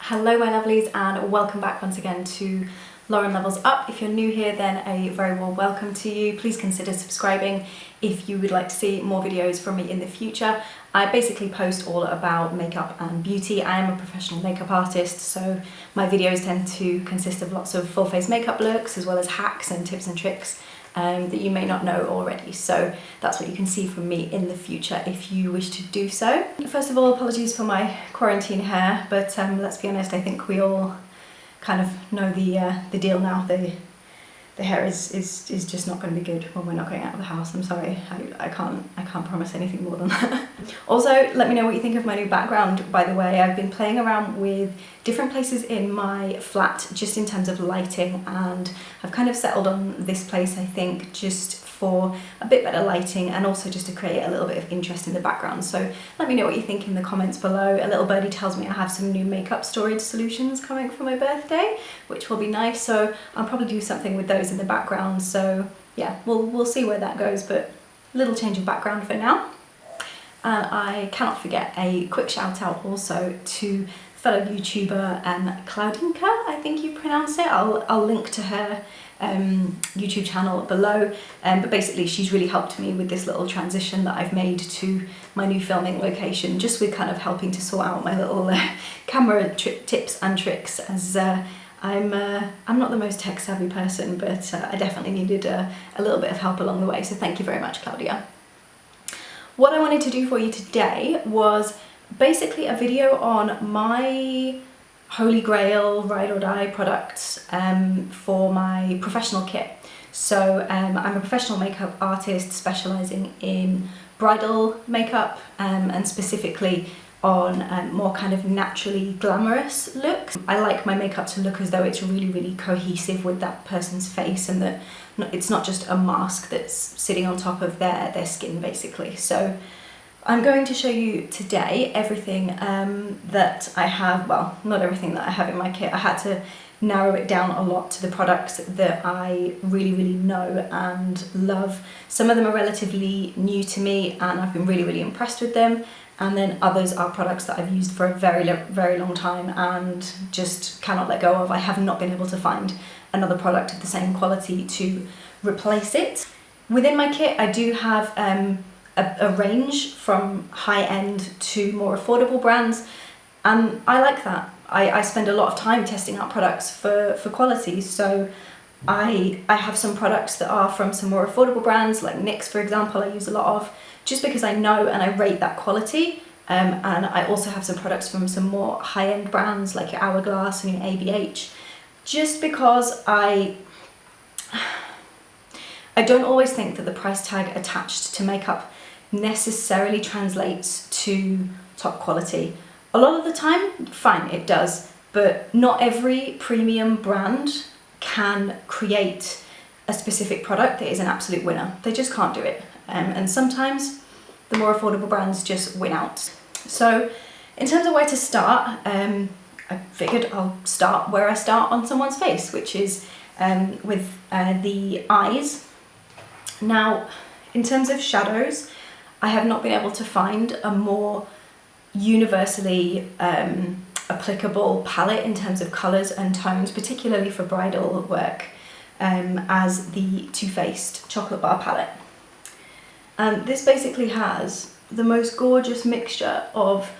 Hello my lovelies and welcome back once again to Lauren Levels Up. If you're new here then a very warm welcome to you. Please consider subscribing if you would like to see more videos from me in the future. I basically post all about makeup and beauty. I am a professional makeup artist, so my videos tend to consist of lots of full face makeup looks as well as hacks and tips and tricks that you may not know already. So that's what you can see from me in the future if you wish to do so. First of all, apologies for my quarantine hair, but let's be honest, I think we all kind of know the deal now. The hair is just not going to be good when we're not going out of the house. I'm sorry, I can't promise anything more than that. Also, let me know what you think of my new background, by the way. I've been playing around with different places in my flat just in terms of lighting, and I've kind of settled on this place, I think, just for a bit better lighting and also just to create a little bit of interest in the background. So let me know what you think in the comments below. A little birdie tells me I have some new makeup storage solutions coming for my birthday, which will be nice, so I'll probably do something with those in the background. So yeah, we'll see where that goes, but a little change of background for now. And I cannot forget a quick shout out also to fellow YouTuber Claudinka, I think you pronounce it. I'll link to her YouTube channel below, but basically she's really helped me with this little transition that I've made to my new filming location, just with kind of helping to sort out my little camera tips and tricks, as I'm not the most tech savvy person, but I definitely needed a little bit of help along the way, so thank you very much, Claudia. What I wanted to do for you today was basically a video on my Holy Grail ride or die products for my professional kit. So I'm a professional makeup artist specialising in bridal makeup and specifically on more kind of naturally glamorous looks. I like my makeup to look as though it's really cohesive with that person's face, and that it's not just a mask that's sitting on top of their skin basically. So I'm going to show you today everything that I have, well, not everything that I have in my kit. I had to narrow it down a lot to the products that I really know and love. Some of them are relatively new to me and I've been really impressed with them, and then others are products that I've used for a very long time and just cannot let go of. I have not been able to find another product of the same quality to replace it. Within my kit I do have a range from high-end to more affordable brands, and I like that. I spend a lot of time testing out products for quality, so I have some products that are from some more affordable brands, like NYX for example, I use a lot of, just because I know and I rate that quality, and I also have some products from some more high-end brands like your Hourglass and your ABH, just because I don't always think that the price tag attached to makeup necessarily translates to top quality. A lot of the time, fine, it does, but not every premium brand can create a specific product that is an absolute winner. They just can't do it, and sometimes the more affordable brands just win out. So in terms of where to start, I figured I'll start where I start on someone's face, which is with the eyes. Now, in terms of shadows, I have not been able to find a more universally applicable palette in terms of colours and tones, particularly for bridal work, as the Too Faced Chocolate Bar palette. This basically has the most gorgeous mixture of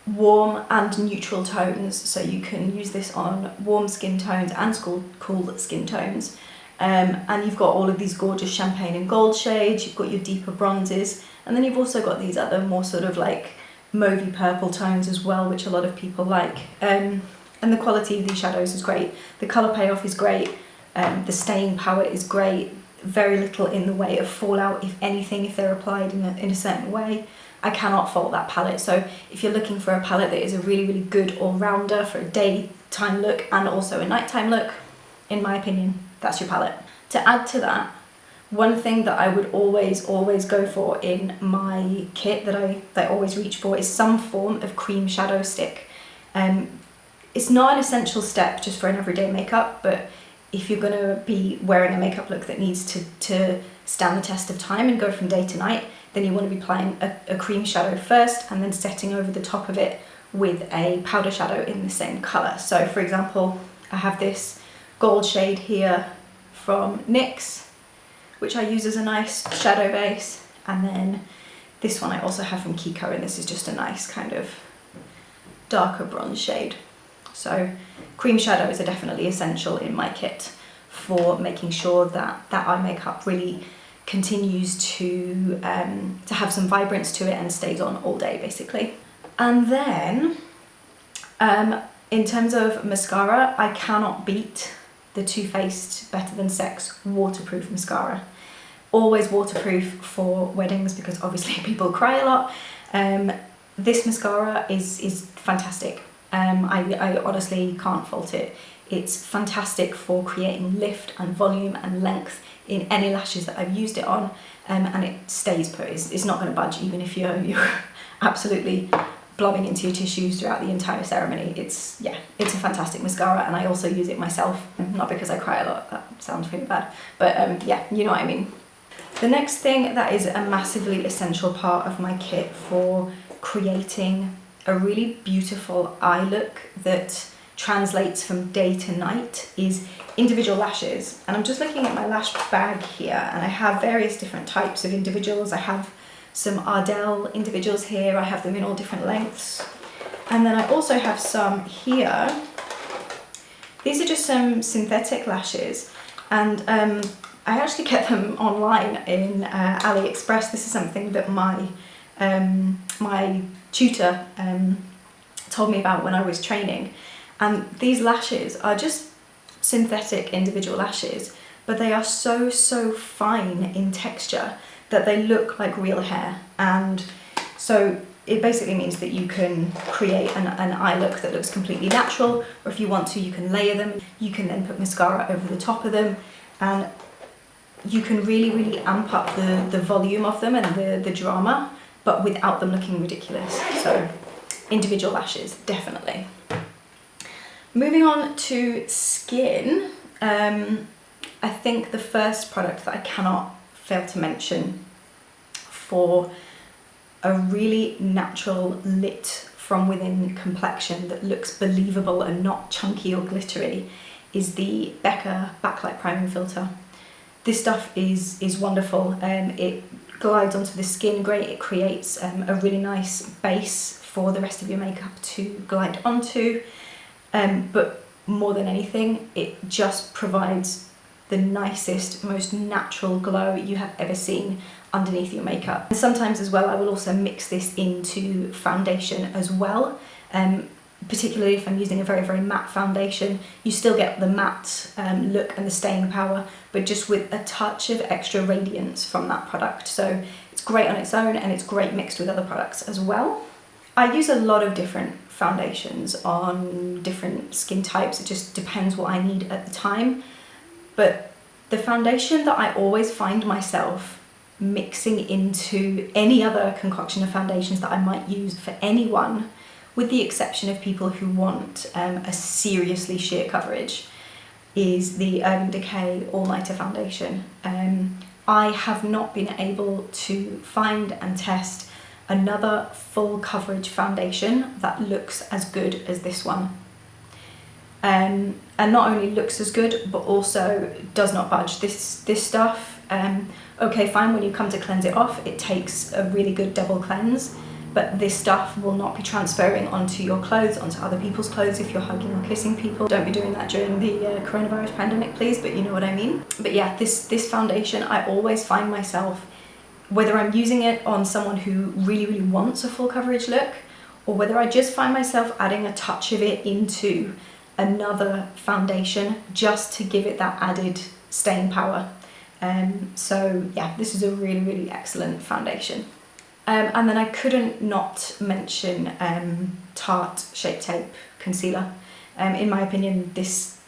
warm and neutral tones, so you can use this on warm skin tones and cool skin tones. And you've got all of these gorgeous champagne and gold shades, you've got your deeper bronzes, and then you've also got these other more sort of like mauvey purple tones as well, which a lot of people like. And the quality of these shadows is great, the colour payoff is great, the staying power is great, very little in the way of fallout, if anything, if they're applied in a certain way. I cannot fault that palette. So if you're looking for a palette that is a really good all-rounder for a daytime look and also a nighttime look, in my opinion, that's your palette. To add to that, one thing that I would always go for in my kit that I always reach for is some form of cream shadow stick. It's not an essential step just for an everyday makeup, but if you're going to be wearing a makeup look that needs to stand the test of time and go from day to night, then you want to be applying a cream shadow first and then setting over the top of it with a powder shadow in the same colour. So for example, I have this gold shade here from NYX, which I use as a nice shadow base, and then this one I also have from Kiko, and this is just a nice kind of darker bronze shade. So cream shadows are definitely essential in my kit for making sure that that eye makeup really continues to have some vibrance to it and stays on all day basically. And then in terms of mascara, I cannot beat the Too Faced Better Than Sex waterproof mascara. Always waterproof for weddings because obviously people cry a lot. This mascara is fantastic. I honestly can't fault it. It's fantastic for creating lift and volume and length in any lashes that I've used it on, and it stays put. It's not going to budge even if you're absolutely blobbing into your tissues throughout the entire ceremony. It's a fantastic mascara, and I also use it myself, not because I cry a lot, that sounds really bad, but yeah, you know what I mean. The next thing that is a massively essential part of my kit for creating a really beautiful eye look that translates from day to night is individual lashes. And I'm just looking at my lash bag here, and I have various different types of individuals. I have some Ardell individuals here. I have them in all different lengths. And then I also have some here. These are just some synthetic lashes, and I actually get them online in Aliexpress. This is something that my tutor told me about when I was training. And these lashes are just synthetic individual lashes, but they are so fine in texture that they look like real hair. And so it basically means that you can create an eye look that looks completely natural, or if you want to, you can layer them. You can then put mascara over the top of them, and you can really amp up the volume of them and the drama, but without them looking ridiculous. So individual lashes, definitely. Moving on to skin, I think the first product that I cannot fail to mention for a really natural lit from within complexion that looks believable and not chunky or glittery is the Becca Backlight Priming Filter. This stuff is wonderful. It glides onto the skin great. It creates a really nice base for the rest of your makeup to glide onto. But more than anything, it just provides the nicest, most natural glow you have ever seen underneath your makeup. And sometimes as well, I will also mix this into foundation as well. Particularly if I'm using a very matte foundation, you still get the matte look and the staying power, but just with a touch of extra radiance from that product. So it's great on its own, and it's great mixed with other products as well. I use a lot of different foundations on different skin types. It just depends what I need at the time. But the foundation that I always find myself mixing into any other concoction of foundations that I might use for anyone, with the exception of people who want a seriously sheer coverage, is the Decay All Nighter Foundation. I have not been able to find and test another full coverage foundation that looks as good as this one. And not only looks as good, but also does not budge. This stuff, okay fine, when you come to cleanse it off, it takes a really good double cleanse, but this stuff will not be transferring onto your clothes, onto other people's clothes if you're hugging or kissing people. Don't be doing that during the coronavirus pandemic, please, but you know what I mean. But yeah, this foundation, I always find myself, whether I'm using it on someone who really wants a full coverage look, or whether I just find myself adding a touch of it into another foundation just to give it that added staying power. So yeah, this is a really excellent foundation. And then I couldn't not mention Tarte Shape Tape Concealer. In my opinion, this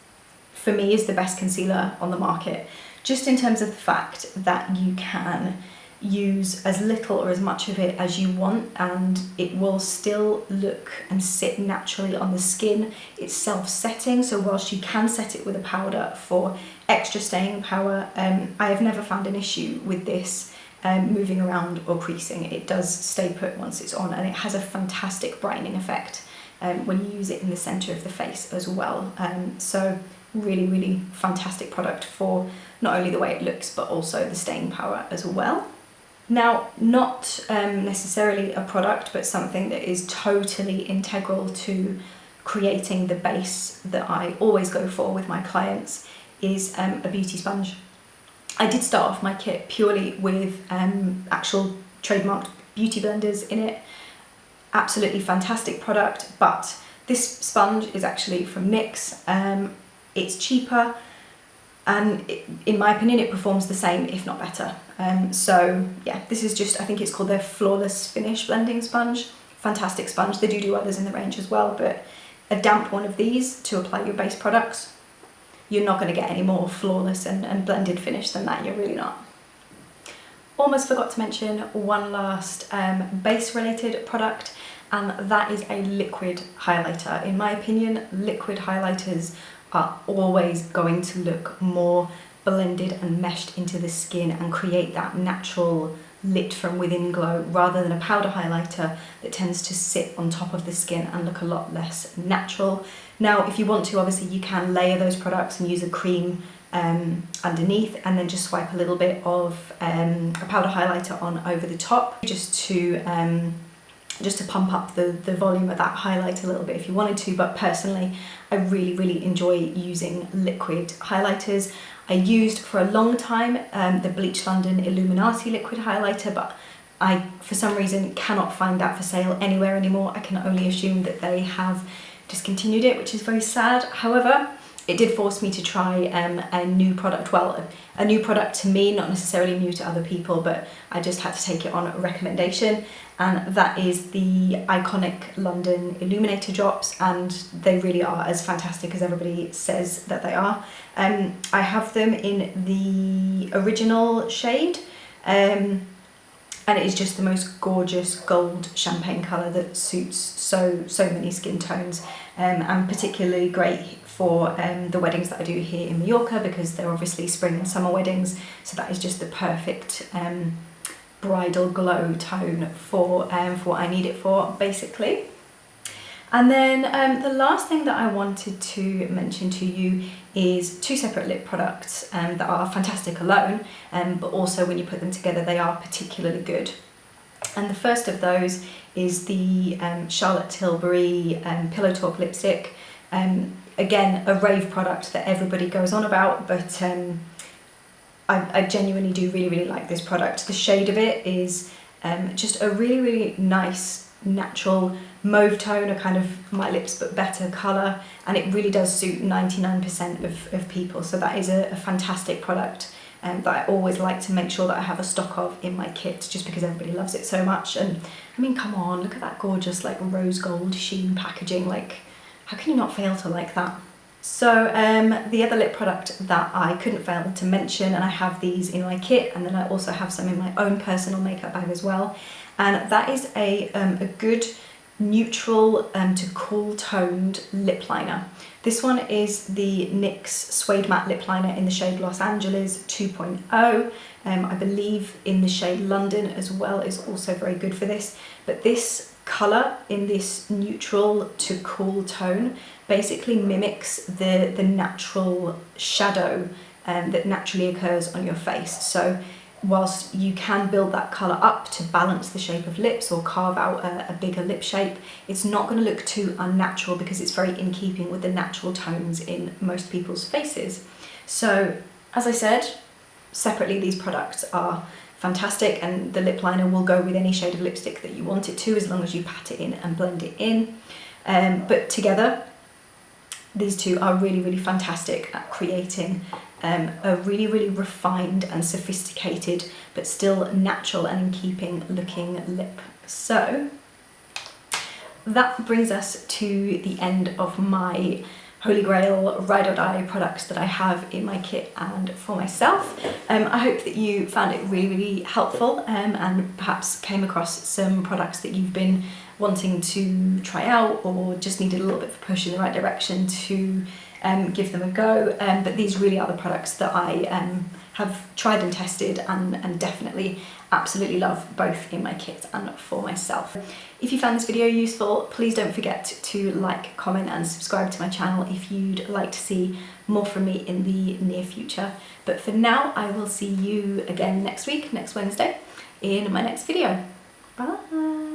for me is the best concealer on the market, just in terms of the fact that you can use as little or as much of it as you want, and it will still look and sit naturally on the skin. It's self-setting, so whilst you can set it with a powder for extra staying power, I have never found an issue with this moving around or creasing. It does stay put once it's on, and it has a fantastic brightening effect. when you use it in the centre of the face as well. So really, really fantastic product for not only the way it looks, but also the staying power as well. Now, not necessarily a product, but something that is totally integral to creating the base that I always go for with my clients is a beauty sponge. I did start off my kit purely with actual trademarked beauty blenders in it. Absolutely fantastic product, but this sponge is actually from NYX. It's cheaper, and in my opinion it performs the same, if not better. So yeah, this is just, I think it's called their Flawless Finish Blending Sponge. Fantastic sponge. They do others in the range as well, but a damp one of these to apply your base products, you're not going to get any more flawless and blended finish than that, you're really not. Almost forgot to mention one last base related product, and that is a liquid highlighter. In my opinion, liquid highlighters are always going to look more blended and meshed into the skin and create that natural lit from within glow, rather than a powder highlighter that tends to sit on top of the skin and look a lot less natural. Now, if you want to, obviously you can layer those products and use a cream underneath, and then just swipe a little bit of a powder highlighter on over the top, just to pump up the volume of that highlight a little bit if you wanted to. But personally, I really, really enjoy using liquid highlighters. I used for a long time the Bleach London Illuminati liquid highlighter, but I, for some reason, cannot find that for sale anywhere anymore. I can only assume that they have discontinued it, which is very sad. However, it did force me to try a new product. Well, a new product to me, not necessarily new to other people, but I just had to take it on recommendation, and that is the iconic London Illuminator drops, and they really are as fantastic as everybody says that they are. I have them in the original shade, and it is just the most gorgeous gold champagne colour that suits so many skin tones, and particularly great for the weddings that I do here in Mallorca, because they're obviously spring and summer weddings, so that is just the perfect bridal glow tone for what I need it for, basically. And then the last thing that I wanted to mention to you is two separate lip products that are fantastic alone, but also when you put them together they are particularly good. And the first of those is the Charlotte Tilbury Pillow Talk lipstick. Again, a rave product that everybody goes on about, but I genuinely do really, really like this product. The shade of it is just a really, really nice, natural mauve tone, a kind of my lips but better colour, and it really does suit 99% of people. So that is a fantastic product that I always like to make sure that I have a stock of in my kit, just because everybody loves it so much. And I mean, come on, look at that gorgeous like rose gold sheen packaging. Like, how can you not fail to like that? So the other lip product that I couldn't fail to mention, and I have these in my kit, and then I also have some in my own personal makeup bag as well, and that is a good neutral to cool toned lip liner. This one is the NYX Suede Matte Lip Liner in the shade Los Angeles 2.0. I believe in the shade London as well is also very good for this, but this colour in this neutral to cool tone basically mimics the natural shadow that naturally occurs on your face. So whilst you can build that colour up to balance the shape of lips or carve out a bigger lip shape, it's not going to look too unnatural because it's very in keeping with the natural tones in most people's faces. So as I said, separately these products are fantastic, and the lip liner will go with any shade of lipstick that you want it to, as long as you pat it in and blend it in. But together, these two are really, really fantastic at creating a really, really refined and sophisticated, but still natural and in keeping looking lip. So that brings us to the end of my Holy Grail ride or die products that I have in my kit and for myself. I hope that you found it really, really helpful, and perhaps came across some products that you've been wanting to try out or just needed a little bit of a push in the right direction to give them a go. But these really are the products that I have tried and tested and definitely absolutely love both in my kit and for myself. If you found this video useful, please don't forget to like, comment and subscribe to my channel if you'd like to see more from me in the near future. But for now, I will see you again next week, next Wednesday, in my next video. Bye!